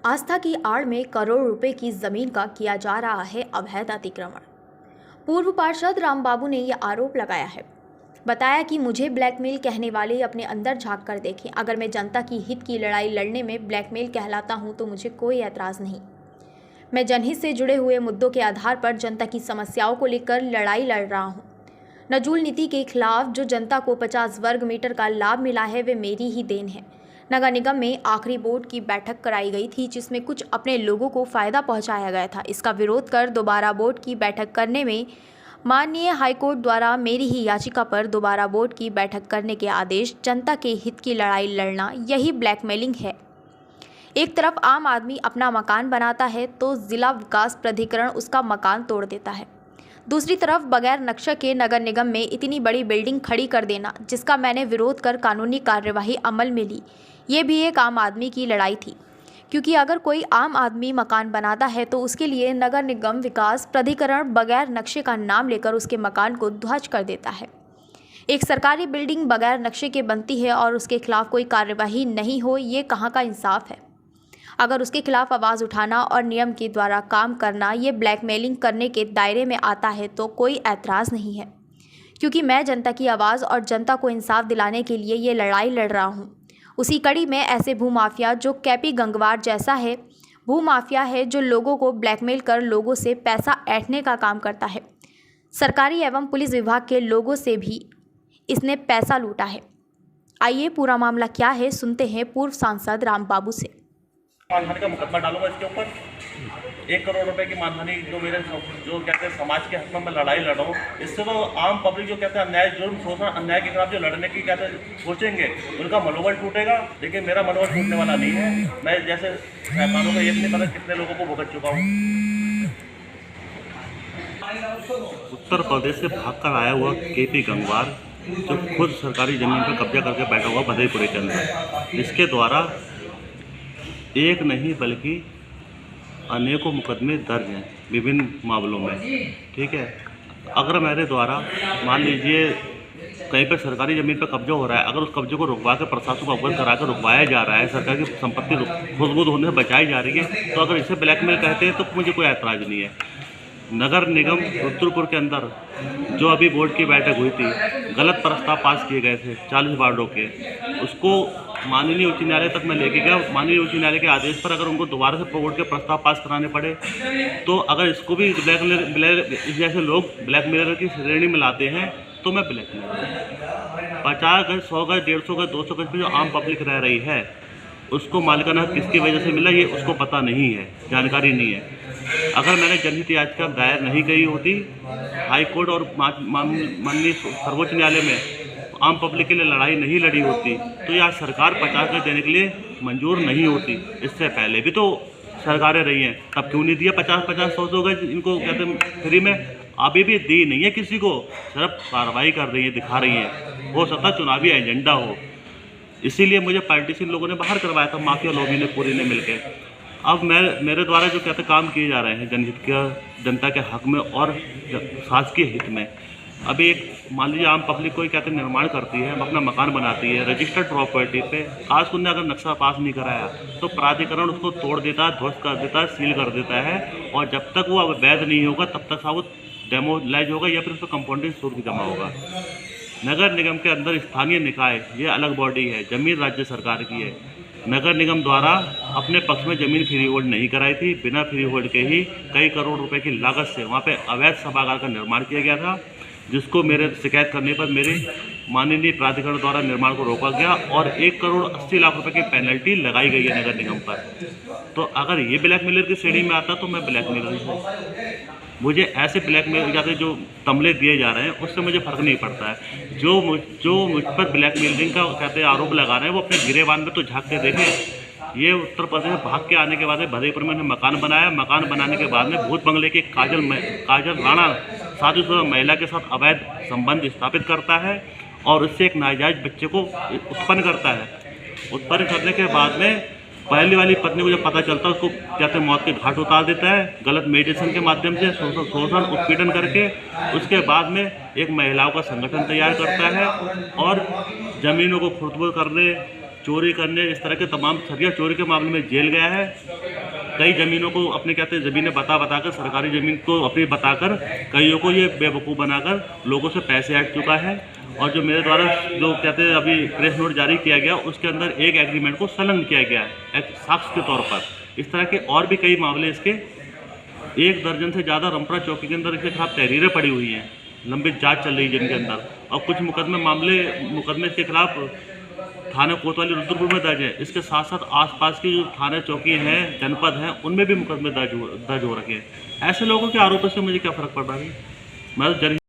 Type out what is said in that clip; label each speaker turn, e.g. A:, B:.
A: आस्था की आड़ में करोड़ रुपए की जमीन का किया जा रहा है अवैध अतिक्रमण। पूर्व पार्षद रामबाबू ने यह आरोप लगाया है। बताया कि मुझे ब्लैकमेल कहने वाले अपने अंदर झांक कर देखें। अगर मैं जनता की हित की लड़ाई लड़ने में ब्लैकमेल कहलाता हूं तो मुझे कोई ऐतराज़ नहीं। मैं जनहित से जुड़े हुए मुद्दों के आधार पर जनता की समस्याओं को लेकर लड़ाई लड़ रहा हूं। नजूल नीति के खिलाफ जो जनता को 50 वर्ग मीटर का लाभ मिला है वे मेरी ही देन है। नगर निगम में आखिरी बोर्ड की बैठक कराई गई थी जिसमें कुछ अपने लोगों को फायदा पहुंचाया गया था। इसका विरोध कर दोबारा बोर्ड की बैठक करने में माननीय हाईकोर्ट द्वारा मेरी ही याचिका पर दोबारा बोर्ड की बैठक करने के आदेश। जनता के हित की लड़ाई लड़ना यही ब्लैकमेलिंग है। एक तरफ आम आदमी अपना मकान बनाता है तो जिला विकास प्राधिकरण उसका मकान तोड़ देता है। दूसरी तरफ बगैर नक्शे के नगर निगम में इतनी बड़ी बिल्डिंग खड़ी कर देना, जिसका मैंने विरोध कर कानूनी कार्यवाही अमल में ली, ये भी एक आम आदमी की लड़ाई थी। क्योंकि अगर कोई आम आदमी मकान बनाता है तो उसके लिए नगर निगम विकास प्राधिकरण बगैर नक्शे का नाम लेकर उसके मकान को ध्वस्त कर देता है। एक सरकारी बिल्डिंग बगैर नक्शे के बनती है और उसके खिलाफ कोई कार्यवाही नहीं हो, ये कहाँ का इंसाफ है। अगर उसके खिलाफ आवाज़ उठाना और नियम के द्वारा काम करना ये ब्लैकमेलिंग करने के दायरे में आता है तो कोई ऐतराज़ नहीं है। क्योंकि मैं जनता की आवाज़ और जनता को इंसाफ दिलाने के लिए ये लड़ाई लड़ रहा हूँ। उसी कड़ी में ऐसे भूमाफिया जो कैपी गंगवार जैसा है, भूमाफिया है जो लोगों को ब्लैकमेल कर लोगों से पैसा ऐंठने का काम करता है। सरकारी एवं पुलिस विभाग के लोगों से भी इसने पैसा लूटा है। आइए पूरा मामला क्या है सुनते हैं पूर्व सांसद रामबाबू से।
B: मानहानि का मुकदमा डालूंगा इसके ऊपर। 1 करोड़ रुपए की मानहानि जो मेरे जो कहते हैं समाज के हक में मैं लड़ाई लड़ रहा हूँ, इससे तो आम पब्लिक जो कहते हैं अन्याय जुर्म शोषण अन्याय के खिलाफ जो लड़ने की कहते हैं सोचेंगे उनका मनोबल टूटेगा। लेकिन मेरा मनोबल टूटने वाला नहीं है। मैं जैसे व्यापारों का ये नहीं पता कितने लोगों को भुगत चुका हूँ।
C: उत्तर प्रदेश से भागकर आया हुआ केपी गंगवार जो खुद सरकारी जमीन पर कब्जा करके बैठा हुआ भदईपुरे के अंदर, इसके द्वारा एक नहीं बल्कि अनेकों मुकदमे दर्ज हैं विभिन्न मामलों में। ठीक है, अगर मेरे द्वारा मान लीजिए कहीं पर सरकारी ज़मीन पर कब्जा हो रहा है, अगर उस कब्जे को रुकवा कर प्रशासन को अवगत करा कर रुकवाया जा रहा है, सरकार की संपत्ति खुदबुद होने से बचाई जा रही है, तो अगर इसे ब्लैकमेल कहते हैं तो मुझे कोई ऐतराज़ नहीं है। नगर निगम रुद्रपुर के अंदर जो अभी बोर्ड की बैठक हुई थी, गलत प्रस्ताव पास किए गए थे 40 वार्डों के, उसको माननीय उच्च न्यायालय तक मैं लेके गया। माननीय उच्च न्यायालय के आदेश पर अगर उनको दोबारा से बोर्ड के प्रस्ताव पास कराने पड़े तो अगर इसको भी जैसे लोग ब्लैकमेलर की श्रेणी में लाते हैं तो मैं ब्लैकमेलर 50 गज 100 गज 150 गज 200 गज पर जो आम पब्लिक रह रही है उसको मालिकाना किसकी वजह से मिला ये उसको पता नहीं है, जानकारी नहीं है। अगर मैंने जनहित याचिका दायर नहीं की होती हाईकोर्ट और माननीय सर्वोच्च न्यायालय में आम पब्लिक के लिए लड़ाई नहीं लड़ी होती तो यह सरकार 50 गज देने के लिए मंजूर नहीं होती। इससे पहले भी तो सरकारें रही हैं, तब क्यों नहीं दिया 50-50 100 गज इनको कहते हैं फ्री में। अभी भी दी नहीं है किसी को, सिर्फ कार्रवाई कर रही है, दिखा रही है। हो सकता चुनावी एजेंडा हो, इसीलिए मुझे पॉलिटिशियन लोगों ने बाहर करवाया था, माफिया लॉबी ने पूरी ने मिलकर। अब मेरे द्वारा जो कहते काम किए जा रहे हैं जनहित के जनता के हक में और शासकीय हित में। अभी एक मान लीजिए आम पब्लिक कोई कहते निर्माण करती है, अपना मकान बनाती है रजिस्टर्ड प्रॉपर्टी पे, आज उसने अगर नक्शा पास नहीं कराया तो प्राधिकरण उसको तोड़ देता है, ध्वस्त कर देता है, सील कर देता है। और जब तक वो वैध नहीं होगा तब तक वो डेमोलाइज होगा या फिर उसको कंपाउंडिंग शुल्क जमा होगा। नगर निगम के अंदर स्थानीय निकाय ये अलग बॉडी है, जमीन राज्य सरकार की है। नगर निगम द्वारा अपने पक्ष में ज़मीन फ्री होल्ड नहीं कराई थी, बिना फ्री होल्ड के ही कई करोड़ रुपए की लागत से वहाँ पे अवैध सभागार का निर्माण किया गया था, जिसको मेरे शिकायत करने पर मेरे माननीय प्राधिकरण द्वारा निर्माण को रोका गया और 1 करोड़ 80 लाख रुपए की पेनल्टी लगाई गई है नगर निगम पर। तो अगर ये ब्लैकमेलर की श्रेणी में आता तो मैं ब्लैकमेलर हूँ। मुझे ऐसे ब्लैकमेल जाते जो तमले दिए जा रहे हैं उससे मुझे फ़र्क नहीं पड़ता है। जो मुझ पर ब्लैकमेलिंग का कहते हैं आरोप लगा रहे हैं वो अपने गिरेबान में तो झांक के देखें। ये उत्तर प्रदेश में भाग के आने के बाद भदईपुर में मकान बनाया, मकान बनाने के बाद में भूत बंगले की काजल राणा शादीशुदा महिला के साथ अवैध संबंध स्थापित करता है और उससे एक नाजायज बच्चे को उत्पन्न करता है। उत्पन्न करने के बाद में पहली वाली पत्नी को जब पता चलता है उसको कहते मौत के घाट उतार देता है, गलत मेडिसिन के माध्यम से शोषण उत्पीड़न करके। उसके बाद में एक महिलाओं का संगठन तैयार करता है और ज़मीनों को खुर्दबुर्द करने, चोरी करने, इस तरह के तमाम सरिया चोरी के मामले में जेल गया है। कई ज़मीनों को अपने कहते हैं ज़मीनें बताकर सरकारी ज़मीन को अपनी बताकर कईयों को ये बेवकूफ़ बनाकर लोगों से पैसे ऐंठ चुका है। और जो मेरे द्वारा जो कहते हैं अभी प्रेस नोट जारी किया गया, उसके अंदर एक एग्रीमेंट को संलग्न किया गया है एक साक्ष्य के तौर पर। इस तरह के और भी कई मामले इसके 1 दर्जन से ज़्यादा रमपुरा चौकी के अंदर इसके खिलाफ तहरीरें पड़ी हुई हैं, लंबित जांच चल रही है जिनके अंदर, और कुछ मुकदमे इसके खिलाफ थाना कोतवाली रुद्रपुर में दर्ज है। इसके साथ साथ आसपास की जो थाना चौकी हैं, जनपद हैं, उनमें भी मुकदमे दर्ज हो रखे हैं। ऐसे लोगों के आरोपों से मुझे क्या फ़र्क पड़ रहा है? मैं तो